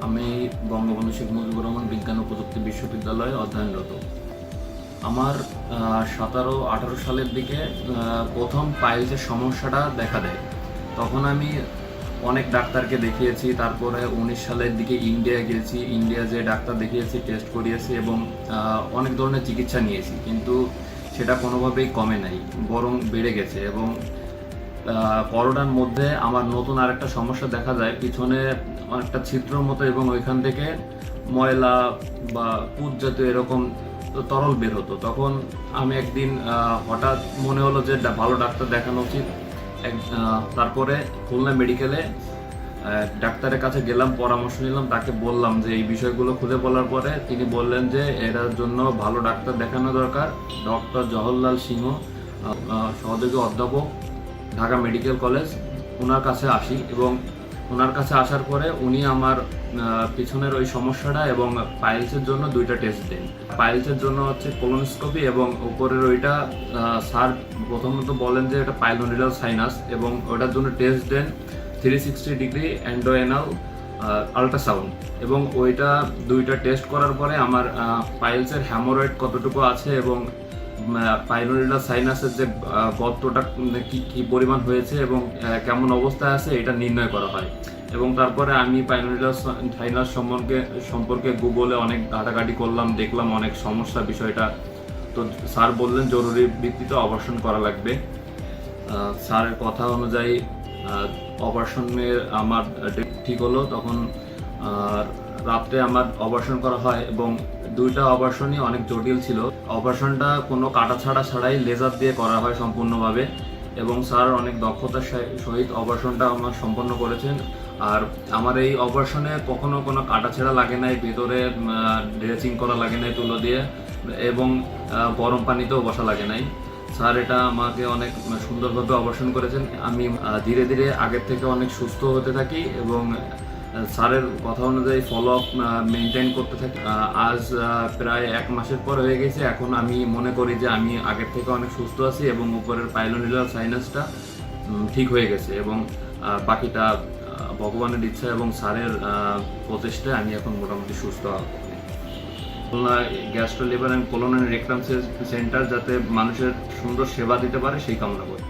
আমি বঙ্গবন্ধু শেখ মুজিবুর রহমান বিজ্ঞান ও প্রযুক্তি বিশ্ববিদ্যালয়ে অধ্যয়নরত। আমার 17-18 সালের দিকে প্রথম পাইলসের সমস্যাটা দেখা দেয়। তখন আমি অনেক ডাক্তারকে দেখিয়েছি। তারপরে 19 সালের দিকে ইন্ডিয়া গিয়েছি। ইন্ডিয়া যে ডাক্তার দেখিয়েছি, টেস্ট করিয়েছি এবং অনেক ধরনের চিকিৎসা নিয়েছি, কিন্তু সেটা কোনোভাবেই কমে নাই, বরং বেড়ে গেছে। এবং করোনার মধ্যে আমার নতুন আরেকটা সমস্যা দেখা যায়, পিছনে অনেকটা ছিদ্রর মতো এবং ওইখান থেকে ময়লা বা পুজ জাতীয় এরকম তরল বের হতো। তখন আমি একদিন হঠাৎ মনে হলো যে ভালো ডাক্তার দেখানো উচিত। তারপরে খুলনা মেডিকেলে ডাক্তারের কাছে গেলাম, পরামর্শ নিলাম, তাকে বললাম যে এই বিষয়গুলো খুলে বলার পরে তিনি বললেন যে এটার জন্য ভালো ডাক্তার দেখানো দরকার। ডক্টর জওহরলাল সিংহ, সহযোগী অধ্যাপক, ঢাকা মেডিকেল কলেজ, ওনার কাছে আসি এবং ওনার কাছে আসার পরে উনি আমার পিছনের ওই সমস্যাটা এবং পাইলসের জন্য 2টা টেস্ট দেন। পাইলসের জন্য হচ্ছে কোলোনোস্কোপি এবং উপরের ওইটা স্যার প্রথমত বলেন যে এটা পাইলোনিডাল সাইনাস এবং ওটার জন্য টেস্ট দেন 360 ডিগ্রি এন্ডোএনাল আল্ট্রাসাউন্ড। এবং ওইটা 2টা টেস্ট করার পরে আমার পাইলসের হ্যামোরয়েড কতটুকু আছে এবং পাইলোনিডাল সাইনাসের যে গর্তটা কি পরিমাণ হয়েছে এবং কেমন অবস্থায় আছে এটা নির্ণয় করা হয়। এবং তারপরে আমি পাইলোনিডাল সাইনাস সম্পর্কে গুগলে অনেক ঘাটাঘাটি করলাম, দেখলাম অনেক সমস্যা বিষয়টা। তো স্যার বললেন জরুরি ভিত্তিতে অপারেশন করা লাগবে। স্যারের কথা অনুযায়ী অপারেশনের আমার ডেট ঠিক হলো। তখন রাত্রে আমার অপারেশন করা হয় এবং 2টা অপারেশনই অনেক জটিল ছিল। অপারেশনটা কোনো কাটাছাড়া ছাড়াই লেজার দিয়ে করা হয় সম্পূর্ণভাবে এবং স্যার অনেক দক্ষতার সহিত অপারেশনটা আমার সম্পন্ন করেছেন। আর আমার এই অপারেশনে কখনো কোনো কাটাছেঁড়া লাগে নাই, ভিতরে ড্রেসিং করা লাগে নাই তুলো দিয়ে, এবং গরম পানিতেও বসা লাগে নাই। স্যার এটা আমাকে অনেক সুন্দরভাবে অপারেশন করেছেন। আমি ধীরে ধীরে আগের থেকে অনেক সুস্থ হতে থাকি এবং স্যারের কথা অনুযায়ী ফলো আপ মেনটেন করতে থাকি। আজ প্রায় 1 মাসের পর হয়ে গেছে। এখন আমি মনে করি যে আমি আগের থেকে অনেক সুস্থ আছি এবং উপরের পাইলোনিডাল সাইনাসটা ঠিক হয়ে গেছে এবং বাকিটা ভগবানের ইচ্ছা এবং স্যারের প্রচেষ্টায় আমি এখন মোটামুটি সুস্থ Khulna gastro liver and cologne and rectum centre যাতে মানুষের সুন্দর সেবা দিতে পারে সেই কামনা করি।